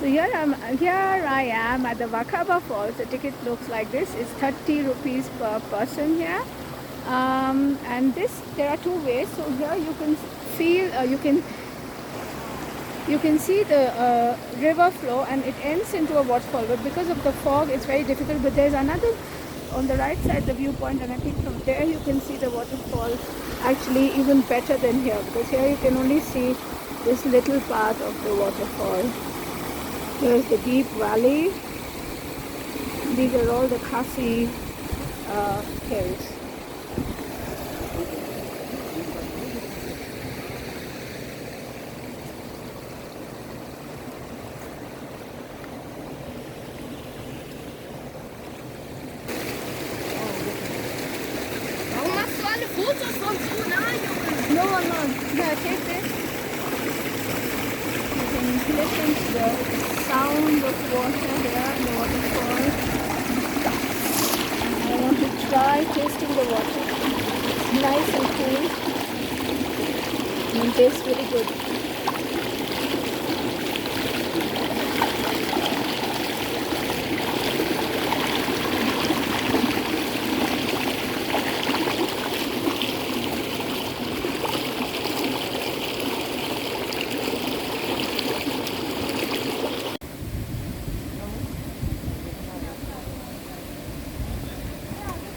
So here I am at the Kaba Falls. The ticket looks like this. It's 30 rupees per person here. And there are two ways. So here you can feel, you can see the river flow, and it ends into a waterfall. But because of the fog, it's very difficult. But there's another on the right side, the viewpoint, and I think from there you can see the waterfall actually even better than here, because here you can only see this little part of the waterfall. Here's the deep valley. These are all the Khasi hills. No, I'm not. Yeah, take this. You can listen to the sound of water here in the waterfall. I want to try tasting the water. It's nice and cool. And it tastes very good.